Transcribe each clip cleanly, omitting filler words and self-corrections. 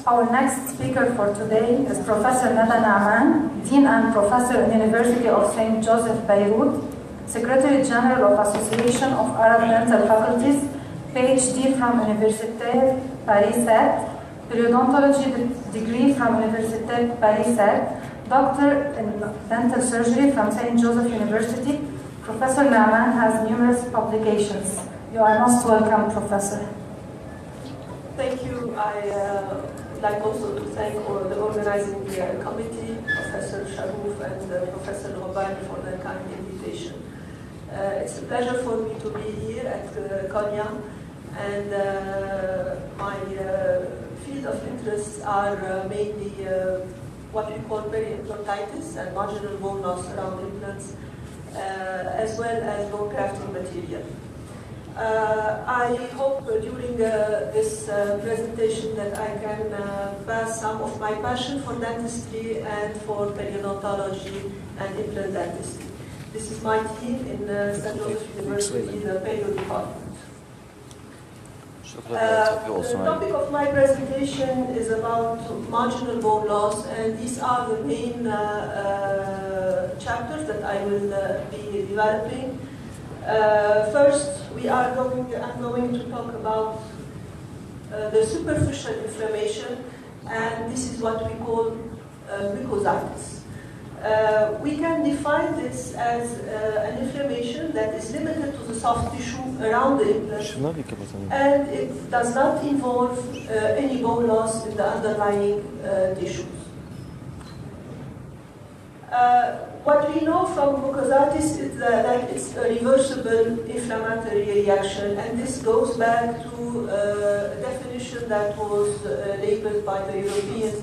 Our next speaker for today is Professor Nada Naaman, Dean and Professor at University of St. Joseph, Beirut, Secretary General of Association of Arab Dental Faculties, PhD from Université Paris 7, Periodontology degree from Université Paris 7, Doctor in Dental Surgery from St. Joseph University. Professor Naaman has numerous publications. You are most welcome, Professor. Thank you. I would like also to thank the organizing committee, Professor Sharouf and Professor Robani, for their kind invitation. It's a pleasure for me to be here at Konya, and my field of interests are mainly what we call periimplantitis and marginal bone loss around implants, as well as bone grafting material. I hope during this presentation that I can pass some of my passion for dentistry and for periodontology and implant dentistry. This is my team in St. Joseph University, the perio department. The topic of my presentation is about marginal bone loss, and these are the main chapters that I will be developing. First, I'm going to talk about the superficial inflammation, and this is what we call mucositis. We can define this as an inflammation that is limited to the soft tissue around the implant, and it does not involve any bone loss in the underlying tissues. What we know from mucositis is that it's a reversible inflammatory reaction, and this goes back to a definition that was labeled by the European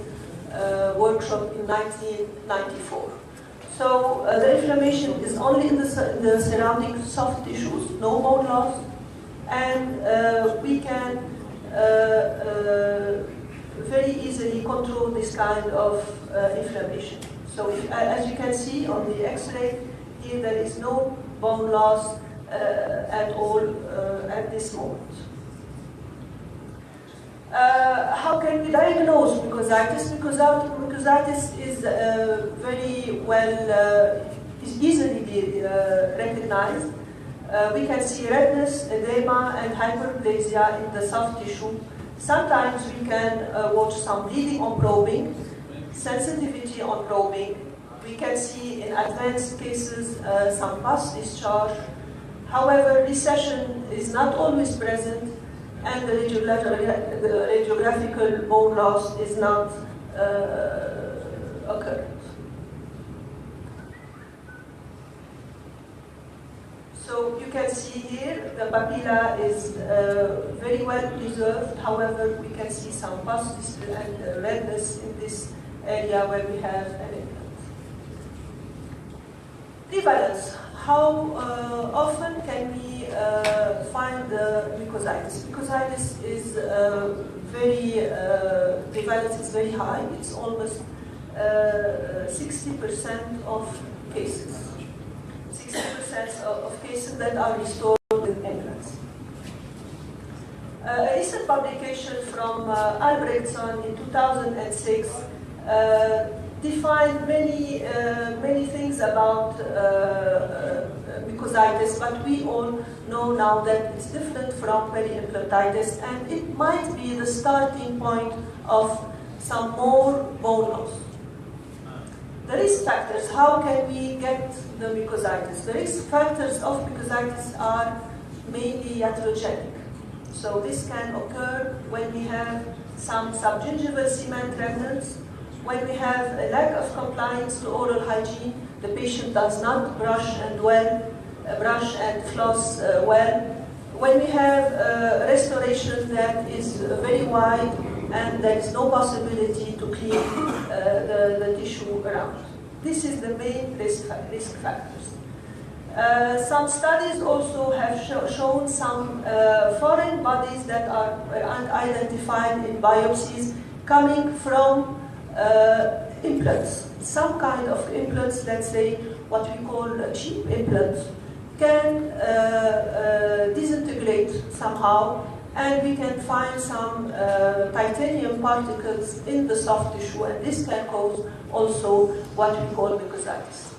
workshop in 1994. So the inflammation is only in the surrounding soft tissues, no bone loss, and we can very easily control this kind of inflammation. So as you can see on the X-ray, here there is no bone loss at all at this moment. How can we diagnose mucositis? Mucositis is very well, is easily be recognized. We can see redness, edema, and hyperplasia in the soft tissue. Sometimes we can watch some bleeding on probing, sensitivity on probing. We can see in advanced cases some pus discharge. However, recession is not always present, and the radiographical bone loss is not occurred. So you can see here the papilla is very well preserved. However, we can see some pus and redness in this area where we have an implant. Prevalence. How often can we find the mucositis? Mucositis is prevalence is very high. It's almost 60% of cases. 60% of cases that are restored with implants. A recent publication from Albrechtson in 2006 defined many things about mucositis, but we all know now that it's different from periimplantitis, and it might be the starting point of some more bone loss. The risk factors, how can we get the mucositis? The risk factors of mucositis are mainly iatrogenic. So this can occur when we have some subgingival cement remnants, when we have a lack of compliance to oral hygiene, the patient does not brush and floss well, when we have restoration that is very wide and there is no possibility to clean the tissue around. This is the main risk factors. Some studies also have shown some foreign bodies that are unidentified in biopsies coming from implants. Some kind of implants, let's say what we call cheap implants, can disintegrate somehow and we can find some titanium particles in the soft tissue, and this can cause also what we call mucositis.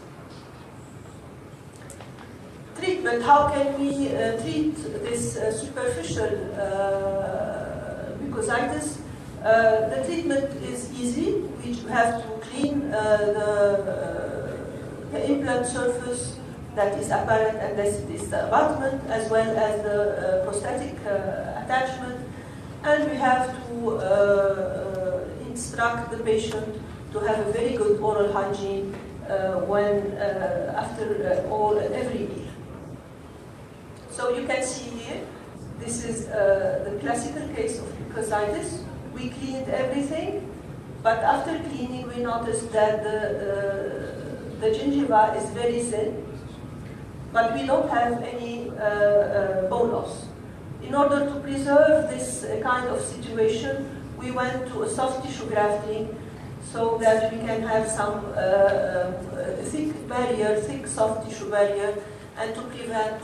Treatment, how can we treat this superficial mucositis? The treatment is easy. We have to clean the implant surface that is apparent unless it is the abutment, as well as the prosthetic attachment, and we have to instruct the patient to have a very good oral hygiene after all and every meal. So you can see here, this is the classical case of mucositis. We cleaned everything, but after cleaning we noticed that the gingiva is very thin, but we don't have any bone loss. In order to preserve this kind of situation, we went to a soft tissue grafting so that we can have some thick soft tissue barrier, and to prevent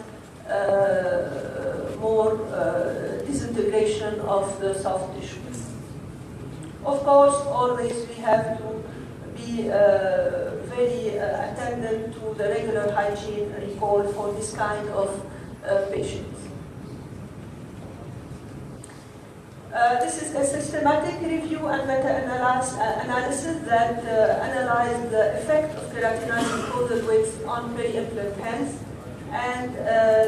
more disintegration of the soft tissue. Of course, always we have to be very attendant to the regular hygiene recall for this kind of patients. This is a systematic review and meta-analysis that analyzed the effect of keratinized mucosal width on peri-implant health, and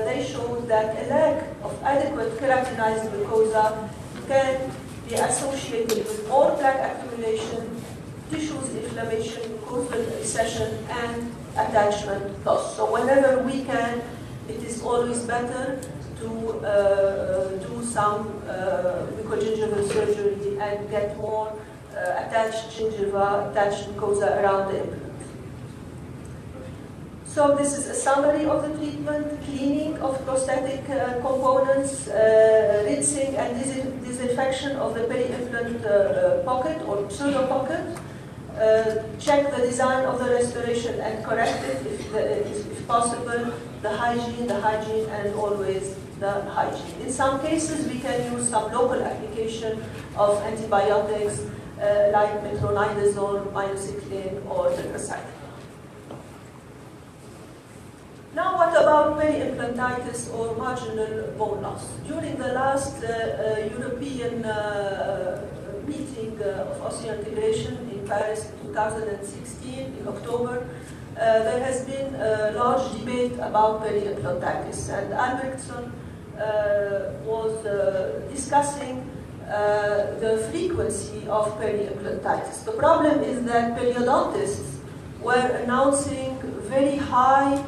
they showed that a lack of adequate keratinized mucosa can be associated with more plaque accumulation, tissues inflammation, mucosal recession, and attachment loss. So whenever we can, it is always better to do some mucogingival surgery and get more attached gingiva, attached mucosa around the implant. So this is a summary of the treatment: cleaning of prosthetic components, rinsing and disinfection of the peri-implant pocket or pseudo-pocket, check the design of the restoration and correct it if possible, the hygiene, and always the hygiene. In some cases, we can use some local application of antibiotics like metronidazole, minocycline, or tetracycline. Now, what about peri-implantitis or marginal bone loss? During the last European meeting of osseointegration in Paris in 2016, in October, there has been a large debate about peri-implantitis, and Albrechtson was discussing the frequency of peri-implantitis. The problem is that periodontists were announcing very high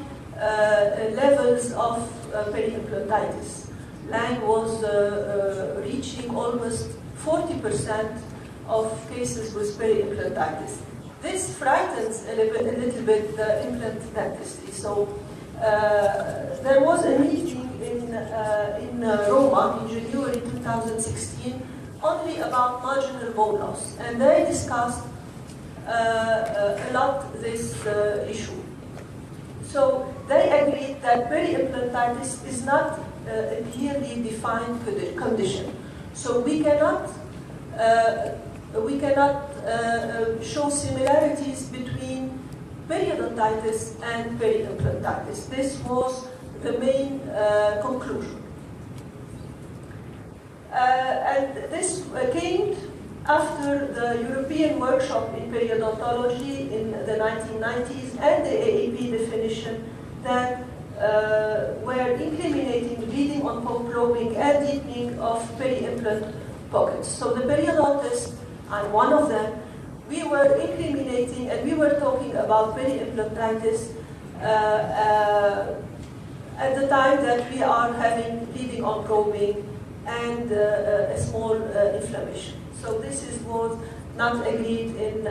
levels of peri-implantitis. Lang was reaching almost 40% of cases with peri-implantitis. This frightens a little bit the implant dentistry. So there was a meeting in Roma in January 2016 only about marginal bone loss, and they discussed a lot this issue. So they agreed that peri-implantitis is not a clearly defined condition. So we cannot show similarities between periodontitis and peri-implantitis. This was the main conclusion. And this came after the European workshop in periodontology in the 1990s and the AAP definition that were incriminating bleeding on probing and deepening of peri-implant pockets. So the periodontist, and one of them, we were incriminating and we were talking about peri-implantitis at the time that we are having bleeding on probing and a small inflammation. So this was not agreed in,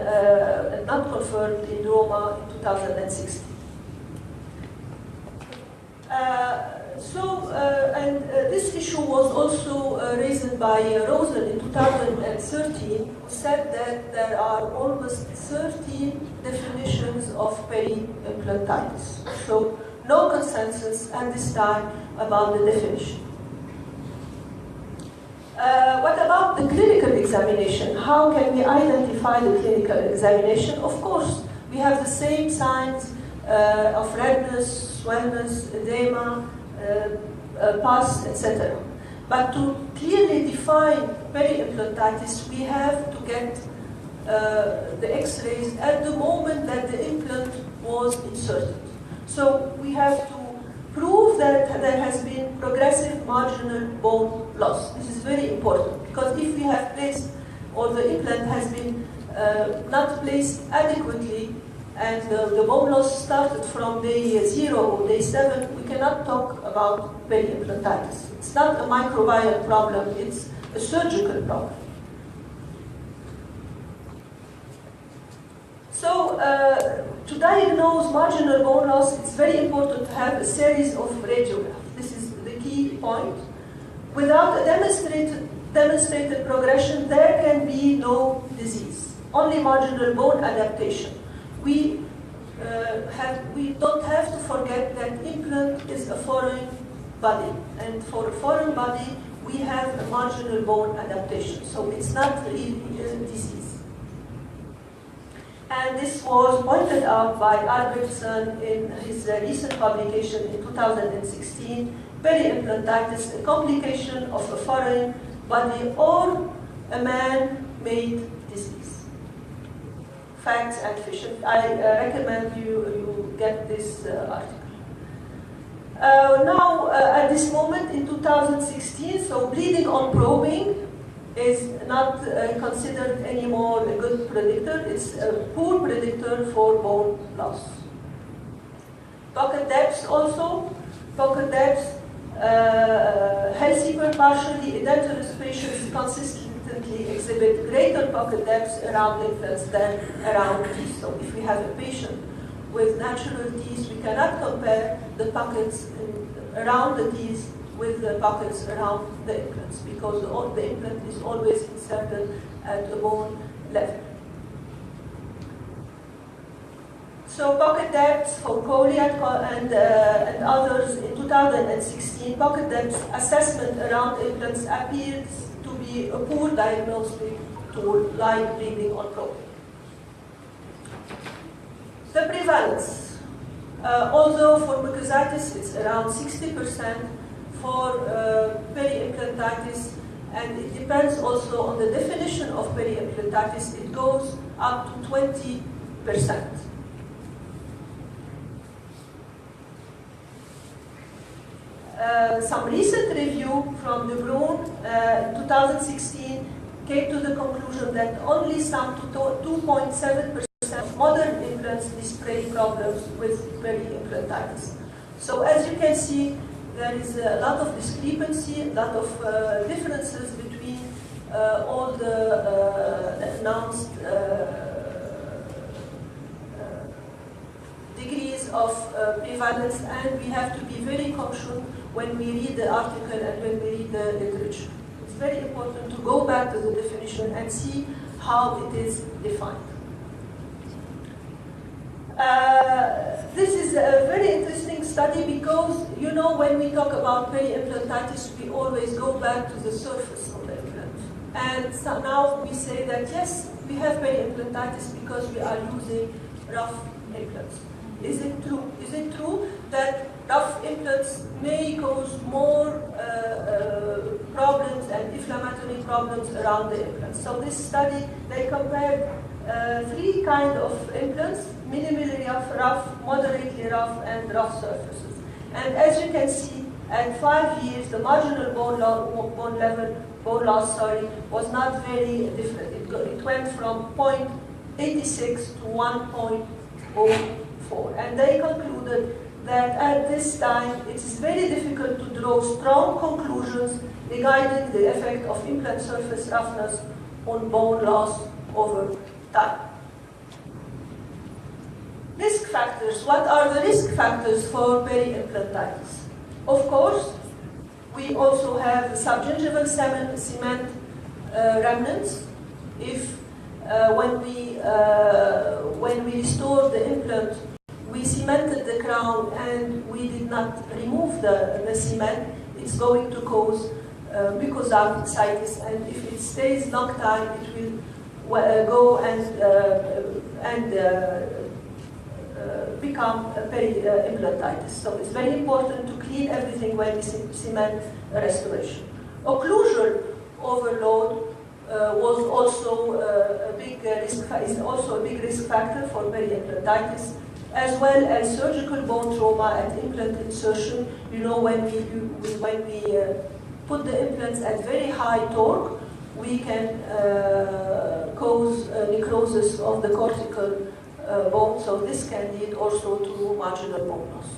not confirmed in Roma in 2016. This issue was also raised by Rosen in 2013, who said that there are almost 13 definitions of peri-implantitis. So no consensus at this time about the definition. What about the clinical examination? How can we identify the clinical examination? Of course, we have the same signs of redness, swellness, edema, pus, etc. But to clearly define peri-implantitis, we have to get the X-rays at the moment that the implant was inserted. So we have to prove that there has been progressive marginal bone loss. This is very important, because if we have placed, or the implant has been not placed adequately, and the bone loss started from day 0 or day 7, we cannot talk about peri-implantitis. It's not a microbial problem, it's a surgical problem. So, to diagnose marginal bone loss, it's very important to have a series of radiographs. This is the key point. Without a demonstrated progression, there can be no disease, only marginal bone adaptation. We don't have to forget that implant is a foreign body, and for a foreign body, we have a marginal bone adaptation, so it's not really a disease. And this was pointed out by Albertson in his recent publication in 2016, peri-implantitis, a complication of a foreign body or a man-made disease. Facts and fiction. I recommend you get this article. Now, at this moment in 2016, so bleeding on probing is not considered anymore a good predictor. It's a poor predictor for bone loss. Pocket depths also. Pocket depths, healthy but partially edentulous patients consistently exhibit greater pocket depths around implants than around teeth. So if we have a patient with natural teeth, we cannot compare the pockets around the teeth with the pockets around the implants, because the implant is always inserted at the bone level. So pocket depths for Collier and others in 2016, pocket depth assessment around implants appears to be a poor diagnostic tool like bleeding on probing. The prevalence, although for mucositis it's around 60%, for peri-implantitis, and it depends also on the definition of peri-implantitis, it goes up to 20%. Some recent review from De Bruin in 2016 came to the conclusion that only some 2.7% of modern implants display problems with peri-implantitis. So as you can see, there is a lot of discrepancy, a lot of differences between all the announced degrees of prevalence, and we have to be very cautious when we read the article and when we read the literature. It's very important to go back to the definition and see how it is defined. This is a very interesting study because, you know, when we talk about peri-implantitis, we always go back to the surface of the implant. And so now we say that, yes, we have peri-implantitis because we are using rough implants. Is it true? Is it true that rough implants may cause more problems and inflammatory problems around the implants? So this study, they compared 3 kinds of implants: minimally rough, moderately rough, and rough surfaces. And as you can see, at 5 years, the marginal bone loss, was not very different. It went from 0.86 to 1.04. And they concluded that at this time, it is very difficult to draw strong conclusions regarding the effect of implant surface roughness on bone loss over time. Risk factors. What are the risk factors for peri-implantitis? Of course, we also have subgingival cement remnants. If when we restored the implant, we cemented the crown and we did not remove the cement, it's going to cause mucositis, and if it stays long time, it will go and become a peri-implantitis. So it's very important to clean everything when we cement restoration. Occlusal overload was also a big risk factor for peri-implantitis, as well as surgical bone trauma at implant insertion. You know, when we put the implants at very high torque, we can cause necrosis of the cortical bone, so this can lead also to marginal bone loss.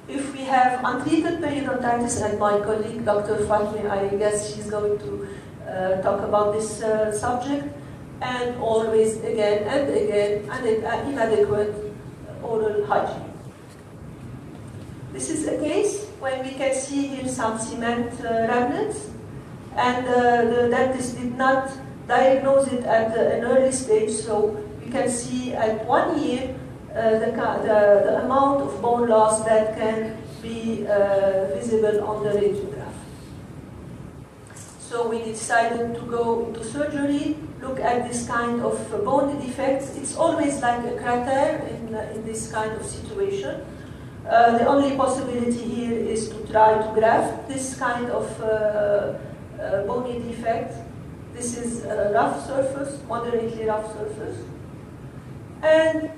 If we have untreated periodontitis, and my colleague Dr. Fatmi, I guess she's going to talk about this subject, and always again and again, inadequate oral hygiene. This is a case when we can see here some cement remnants, and the dentist did not diagnose it at an early stage, so we can see at 1 year the amount of bone loss that can be visible on the radiograph. So we decided to go into surgery, look at this kind of bone defects. It's always like a crater in this kind of situation. The only possibility here is to try to graft this kind of bony defect. This is a rough surface, moderately rough surface. And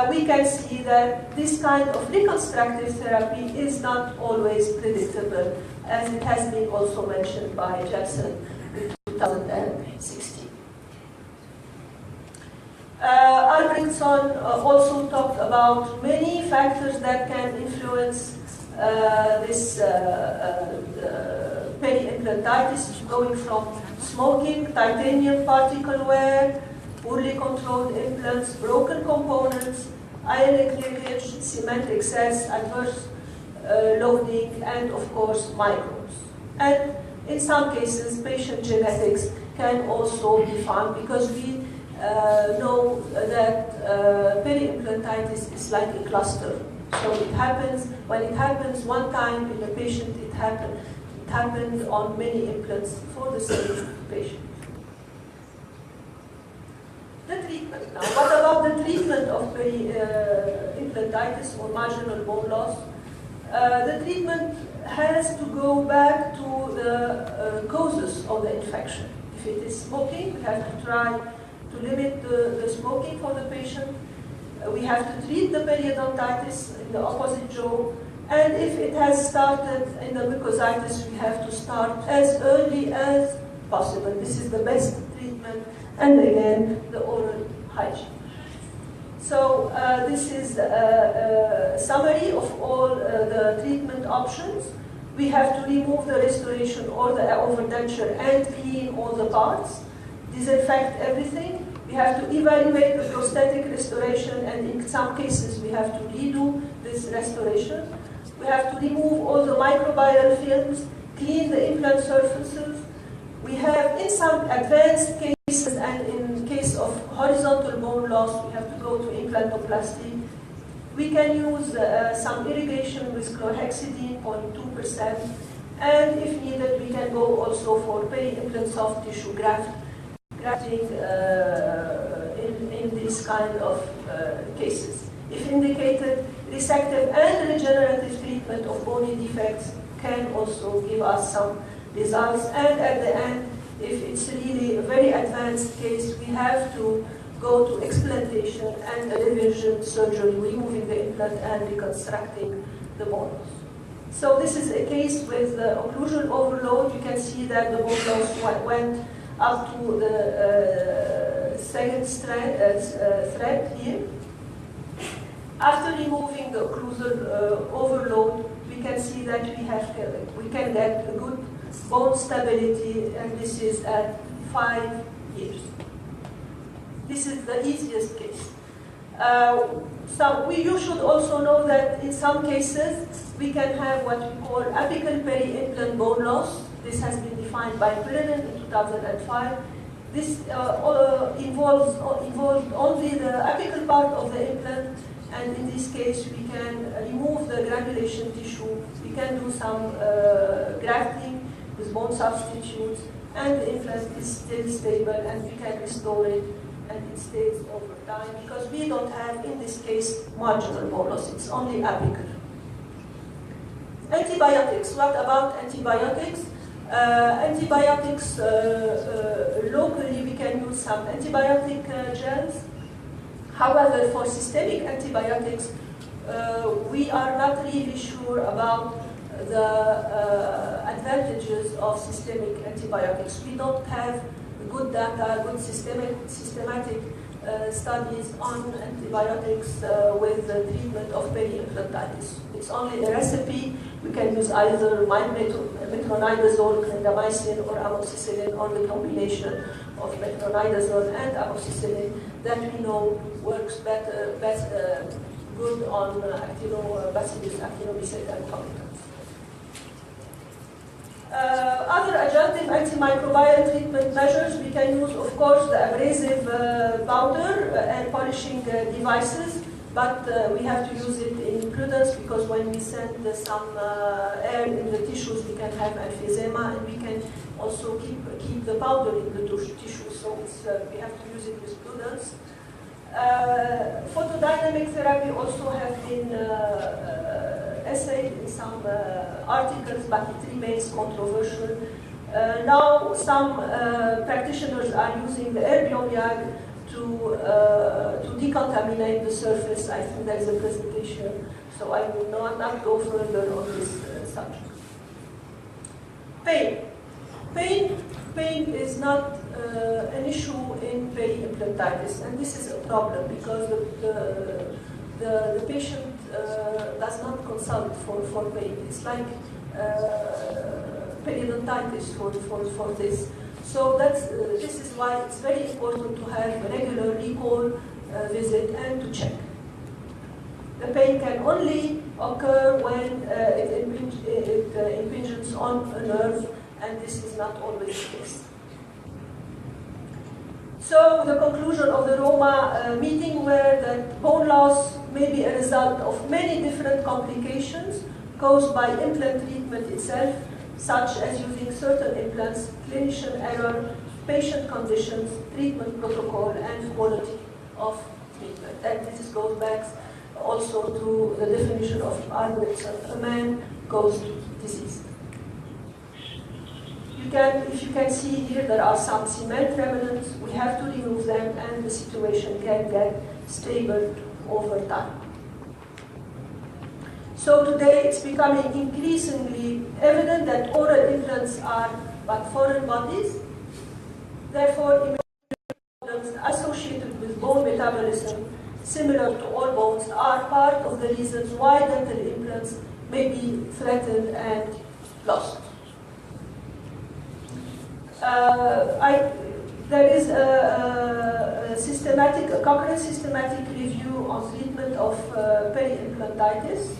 we can see that this kind of reconstructive therapy is not always predictable, as it has been also mentioned by Jepsen in 2016. Albrechtson also talked about many factors that can influence this peri-implantitis, going from smoking, titanium particle wear, poorly controlled implants, broken components, ionic leakage, cement excess, adverse loading, and of course microbes. And in some cases, patient genetics can also be found, because we know that peri-implantitis is like a cluster. So it happens, when it happens one time in a patient, it happened on many implants for the same patient. The treatment now. What about the treatment of peri-implantitis or marginal bone loss? The treatment has to go back to the causes of the infection. If it is smoking, we have to try to limit the smoking for the patient. We have to treat the periodontitis in the opposite jaw. And if it has started in the mucositis, we have to start as early as possible. This is the best treatment. And again, the oral hygiene. So this is a summary of all the treatment options. We have to remove the restoration or the overdenture and clean all the parts, disinfect everything. We have to evaluate the prosthetic restoration, and in some cases we have to redo this restoration. We have to remove all the microbial films, clean the implant surfaces. We have, in some advanced cases, and in case of horizontal bone loss, we have to go to implantoplasty. We can use some irrigation with chlorhexidine, 0.2%, and if needed, we can go also for peri-implant soft tissue grafting in these kind of cases. If indicated, resective and regenerative treatment of bony defects can also give us some results. And at the end, if it's really a very advanced case, we have to go to explantation and a revision surgery, removing the implant and reconstructing the bones. So this is a case with the occlusal overload. You can see that the bone loss went up to the second thread here. After removing the occlusal overload, we can see that we can get a good bone stability, and this is at 5 years. This is the easiest case. You should also know that in some cases we can have what we call apical peri-implant bone loss. This has been defined by Brennan in 2005. This involved only the apical part of the implant And in this case, we can remove the granulation tissue. We can do some grafting with bone substitutes, and the implant is still stable, and we can restore it, and it stays over time, because we don't have, in this case, marginal bone loss. It's only apical. Antibiotics. What about antibiotics? Antibiotics, locally we can use some antibiotic gels. However, for systemic antibiotics, we are not really sure about the advantages of systemic antibiotics. We don't have good data, good systematic studies on antibiotics with the treatment of peri-implantitis. It's only a recipe. We can use either metronidazole, clindamycin, or amoxicillin, or the combination of metronidazole and amoxicillin that we know works better, good on Bacillus actinomycete and complicans. Other adjunctive antimicrobial treatment measures, we can use, of course, the abrasive powder and polishing devices, but we have to use it in prudence, because when we send some air in the tissues, we can have emphysema, and we can also keep the powder in the tissue, so we have to use it with prudence. Photodynamic therapy also has been essayed in some articles, but it remains controversial. Now some practitioners are using the herbioniag to decontaminate the surface. I think there is a presentation, so I will not go further on this subject. Pain is not an issue in peri-implantitis, and this is a problem, because the patient does not consult for pain. It's like periodontitis for this. So this is why it's very important to have a regular recall visit and to check. The pain can only occur when it impinges on a nerve, and this is not always the case. So the conclusion of the Roma meeting were that bone loss may be a result of many different complications caused by implant treatment itself, such as using certain implants, clinician error, patient conditions, treatment protocol, and quality of treatment. And this goes back also to the definition of Albrechtson, a man-caused disease. If you can see here, there are some cement remnants. We have to remove them, and the situation can get stable over time. So today it's becoming increasingly evident that oral implants are but foreign bodies. Therefore, problems associated with bone metabolism, similar to all bones, are part of the reasons why dental implants may be threatened and lost. There is a concurrent systematic review on treatment of peri-implantitis,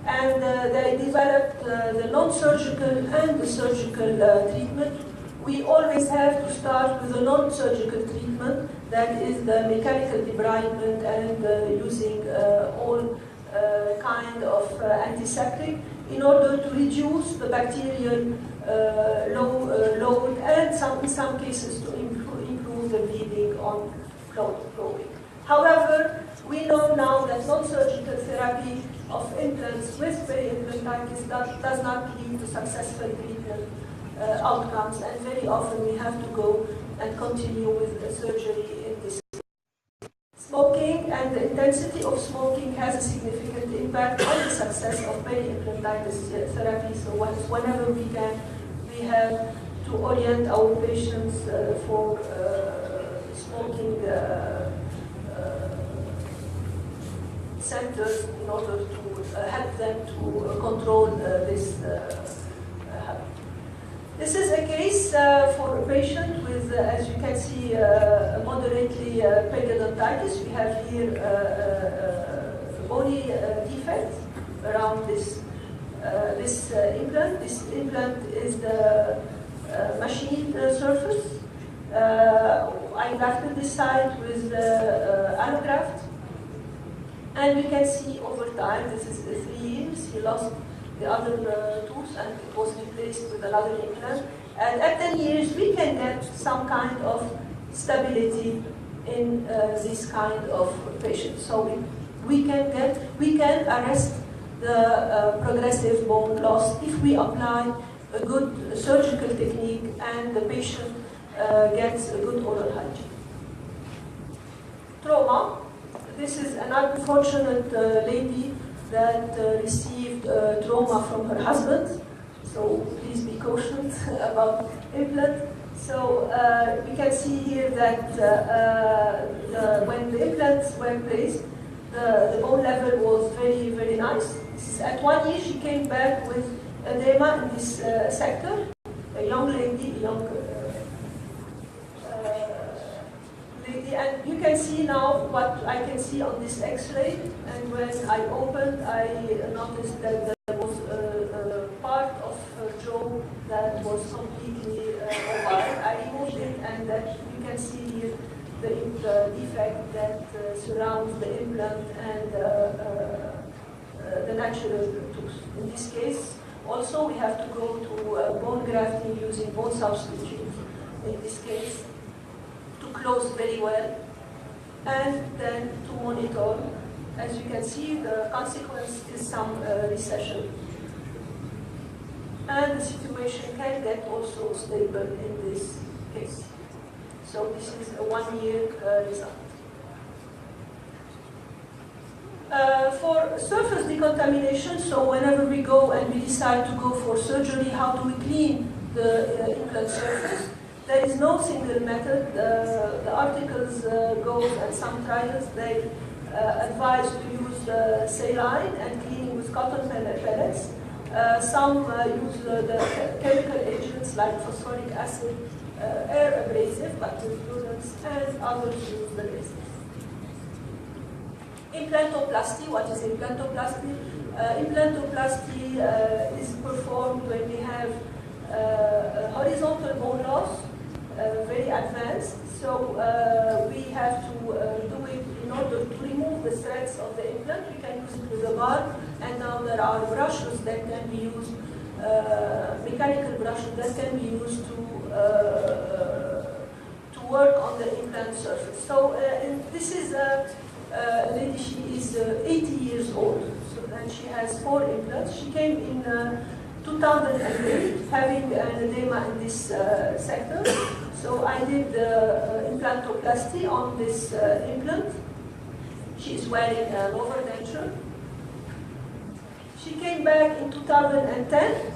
and they developed the non-surgical and the surgical treatment. We always have to start with the non-surgical treatment, that is the mechanical debridement and using all kind of antiseptic in order to reduce the bacterial load and in some cases to improve the bleeding on flowing. However, we know now that non-surgical therapy of implants with peri-implantitis does not lead to successful treatment outcomes, and very often we have to go and continue with surgery in this. Smoking and the intensity of smoking has a significant impact on the success of peri-implantitis therapy. So whenever we can, we have to orient our patients for smoking centers in order to help them to control this habit. This is a case for a patient with, as you can see, moderately periodontitis. We have here a bony defect around this implant. This implant is the machined surface. I grafted this side with allograft. And we can see over time, this is 3 years, he lost the other tooth and it was replaced with another implant. And at 10 years, we can get some kind of stability in this kind of patient. So we can arrest the progressive bone loss if we apply a good surgical technique and the patient gets a good oral hygiene. Trauma. This is an unfortunate lady that received trauma from her husband. So please be cautious about implant. So we can see here that when the implants were placed, the bone level was very, very nice. At 1 year, she came back with edema in this sector. A young lady, and you can see now what I can see on this X-ray. And when I opened, I noticed that there was a part of her jaw that was completely mobile. I removed it, and that you can see here the defect that surrounds the implant and the natural tooth. In this case, also we have to go to bone grafting using bone substitutes. In this case, to close very well, and then to monitor. As you can see, the consequence is some recession. And the situation can get also stable in this case. So this is a 1 year result. For surface decontamination, so whenever we go and we decide to go for surgery, how do we clean the implant surface? There is no single method. The articles goes and some trials, they advise to use saline and cleaning with cotton pellets. Some use the chemical agents like phosphoric acid, air abrasive, but with prudence, and others use the laser. Implantoplasty. What is implantoplasty? Implantoplasty is performed when we have horizontal bone loss, very advanced. So we have to do it in order to remove the threads of the implant. We can use it with a bar, and now there are brushes that can be used, mechanical brushes that can be used to work on the implant surface. So this is a lady, she is 80 years old, so then she has 4 implants. She came in 2008 having an edema in this sector. So I did implantoplasty on this implant. She is wearing a lower denture. She came back in 2010.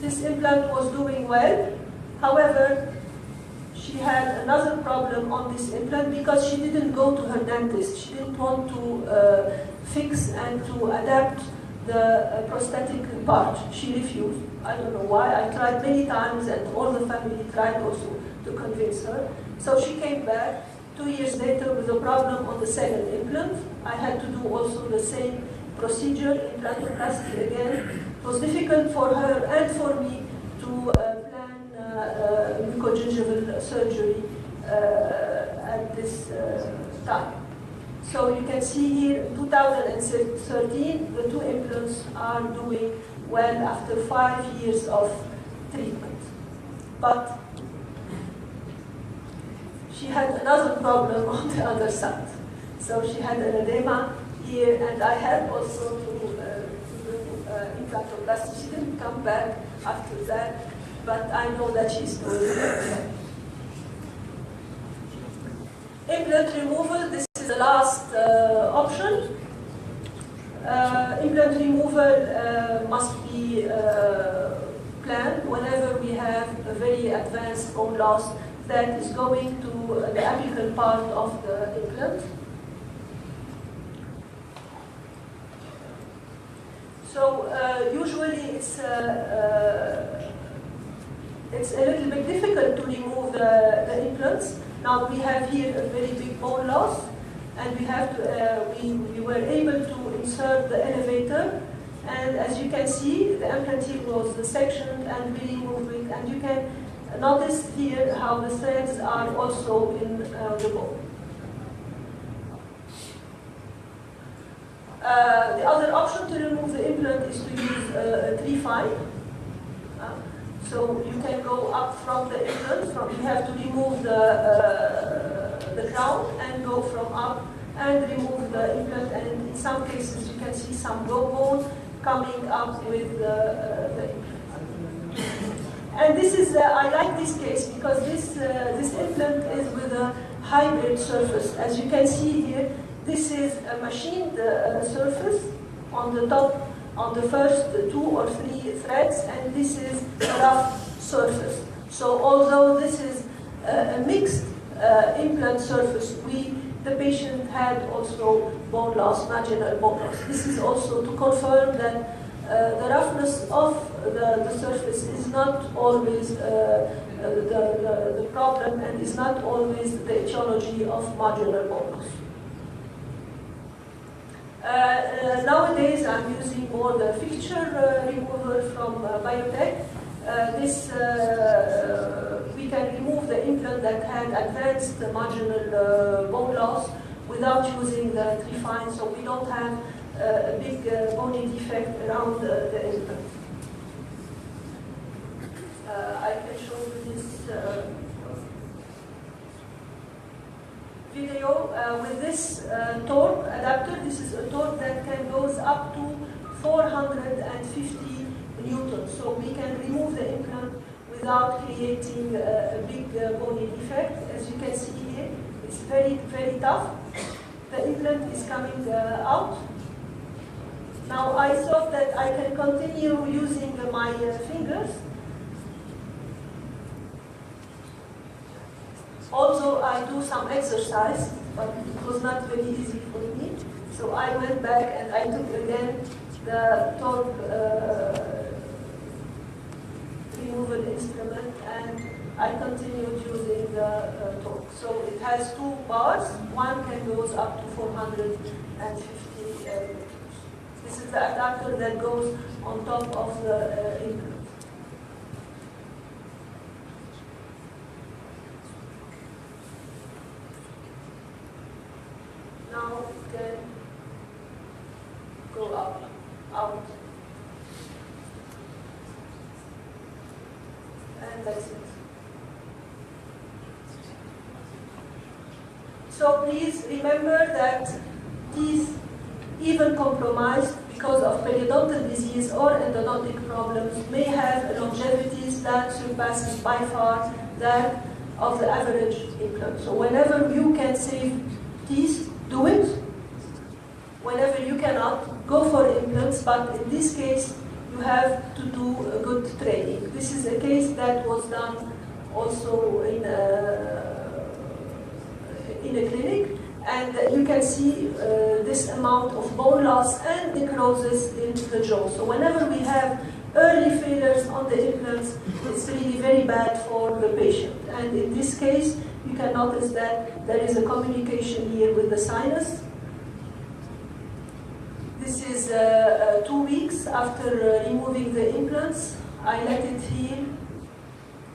This implant was doing well. However, she had another problem on this implant because she didn't go to her dentist. She didn't want to fix and to adapt the prosthetic part. She refused. I don't know why. I tried many times, and all the family tried also to convince her. So she came back 2 years later with a problem on the second implant. I had to do also the same procedure, implantoplasty again. It was difficult for her and for me to plan mucogingival surgery at this time. So you can see here, 2013, the 2 implants are doing well after 5 years of treatment. But she had another problem on the other side. So she had an edema here, and I had also to do implantoplasty. She didn't come back after that, but I know that she's doing well. Implant removal, this is the last option. Implant removal must be planned whenever we have a very advanced bone loss that is going to the apical part of the implant. So usually it's a little bit difficult to remove the implants. Now we have here a very big bone loss, and we have to, we were able to insert the elevator, and as you can see, the implant here was sectioned, and we removed it, and you can notice here how the threads are also in the bone. The other option to remove the implant is to use a 3-5. So you can go up from the implant, you have to remove the crown and go from up and remove the implant, and in some cases you can see some raw bone coming up with the implant. And this is, I like this case because this implant is with a hybrid surface. As you can see here, this is a machined surface on the top, on the first 2 or 3 threads, and this is a rough surface. So although this is a mixed implant surface, the patient had also bone loss, marginal bone loss. This is also to confirm that the roughness of the surface is not always the problem, and is not always the etiology of marginal bone loss. Nowadays, I'm using more the fixture removal from biotech. We can remove the implant that had advanced marginal bone loss without using the 3-fine, so we don't have a big bony defect around the implant. I can show you this video with this torque adapter. This is a torque that can goes up to 450 newtons. So we can remove the implant without creating a big bony defect. As you can see here, it's very, very tough. The implant is coming out. Now I thought that I can continue using my fingers. Also, I do some exercise, but it was not very easy for me. So I went back and I took again the torque removal instrument, and I continued using the torque. So it has 2 bars. One can goes up to 450 This is the adapter that goes on top of the implant. Now it can go up, out, and that's it. So please remember that teeth, even compromised because of periodontal disease or endodontic problems, may have longevities that surpasses by far that of the average implant. So whenever you can save teeth, do it. Whenever you cannot, go for implants, but in this case, you have to do a good training. This is a case that was done also in a clinic, and you can see this amount of bone loss and necrosis in the jaw. So whenever we have early failures on the implants, it's really very bad for the patient. And in this case, you can notice that there is a communication here with the sinus. This is 2 weeks after removing the implants. I let it heal,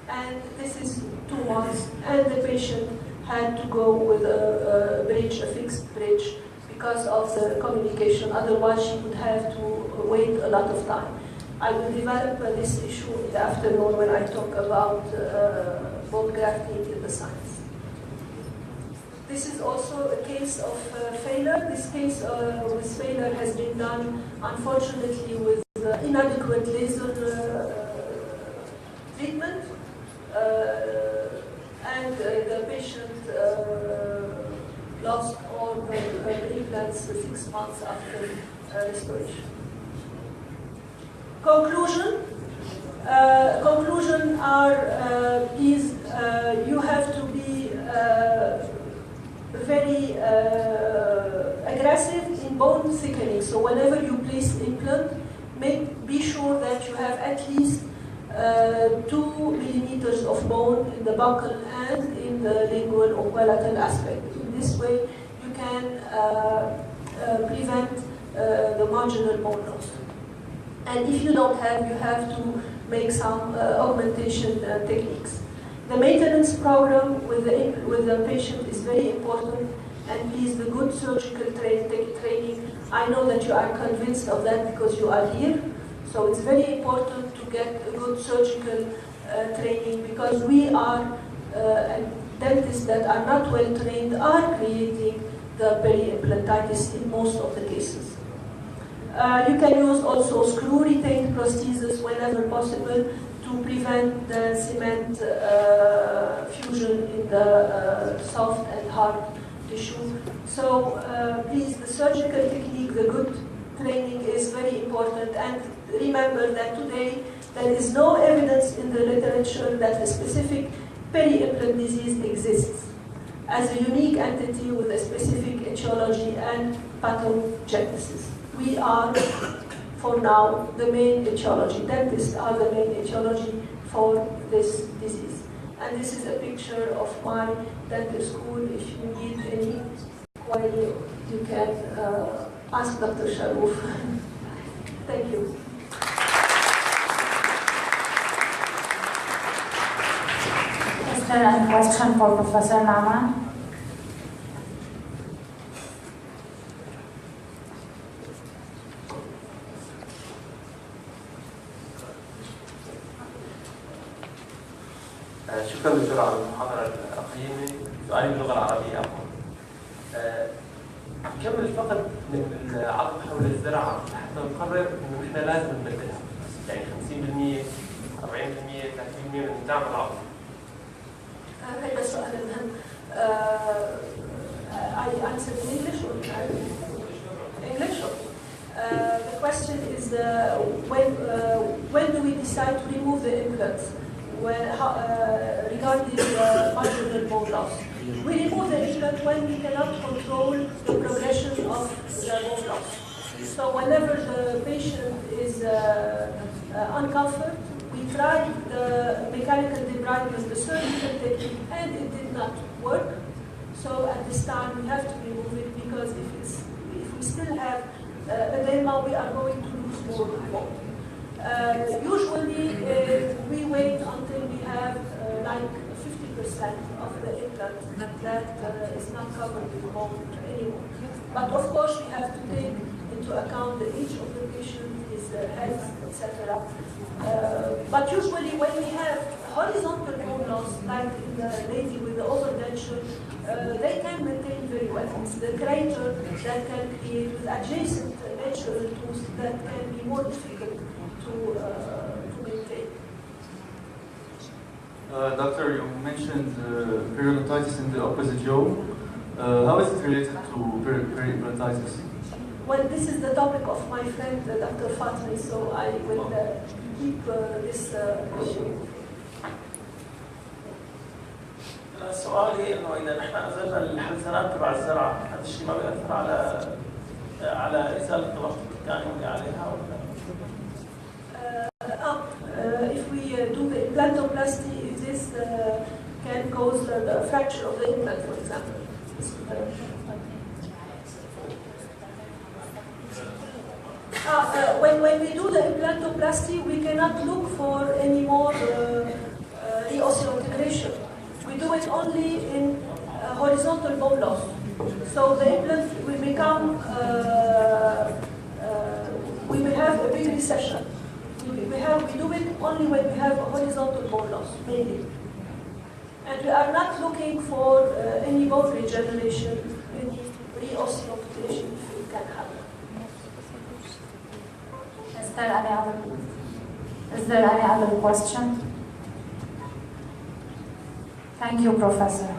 and this is 2 months, and the patient had to go with a bridge, a fixed bridge, because of the communication. Otherwise, she would have to wait a lot of time. I will develop this issue in the afternoon when I talk about bone grafting in the sinus. This is also a case of failure. This case with failure has been done, unfortunately, with inadequate laser treatment, and the patient lost all the implants 6 months after restoration. Conclusion is you have to be very aggressive in bone thickening. So whenever you place implant, be sure that you have at least 2 millimeters of bone in the buccal and in the lingual or palatal aspect. In this way, you can prevent the marginal bone loss. And if you don't have, you have to make some augmentation techniques. The maintenance program with the patient is very important, and please, the good surgical training I know that you are convinced of that because you are here. So it's very important to get a good surgical training, because we are, dentists that are not well trained are creating the peri-implantitis in most of the cases. You can use also screw-retained prosthesis whenever possible to prevent the cement fusion in the soft and hard tissue. So please, the surgical technique, the good training is very important. And remember that today there is no evidence in the literature that a specific peri-implant disease exists as a unique entity with a specific etiology and pathogenesis. We are, for now, the main etiology. Dentists are the main etiology for this disease. And this is a picture of my dental school. If you need any query, you can ask Dr. Sharouf. Thank you. Is there any question for Professor Naaman? شكرا دكتور على المحاضرة القيمة. سؤالي باللغة العربية كم الفقد من العظم حول الزرعة حتى نقرر انه احنا لازم نبدلها؟ يعني 50%، 40%، 30% من دعم العظم. هذا السؤال مهم. I answer in English or English? The question is when do we decide to remove the implants? Regarding marginal bone loss. We remove the implant when we cannot control the progression of the bone loss. So whenever the patient is uncomfortable, we tried the mechanical debridement, the surgical technique, and it did not work. So at this time we have to remove it, because if we still have edema, we are going to lose more bone. Usually we wait until we have like 50% of the implant that is not covered with bone anymore. But of course we have to take into account the age of the patient, his health, etc. But usually when we have horizontal bone loss, like in the lady with the overdenture, they can maintain very well. It's the crater that can create with adjacent natural tooth that can be more difficult to maintain. Doctor, you mentioned periodontitis in the opposite jaw. How is it related to periodontitis? Well, this is the topic of my friend Dr. Fatmi, so I will keep this issue. سؤالي انه اذا نحن ازلنا الحلزونات تبع الزرعه، هذا الشيء ما بياثر على ازاله طبقه التكاني اللي عليها ولا؟ If we do the implantoplasty, this can cause the fracture of the implant, for example. When we do the implantoplasty, we cannot look for any more reosseointegration. We do it only in horizontal bone loss. So the implant will become, we will have a big recession. We do it only when we have horizontal bone loss, mainly. And we are not looking for any bone regeneration, any reosseointegration if it can happen. Is there any other question? Thank you, Professor.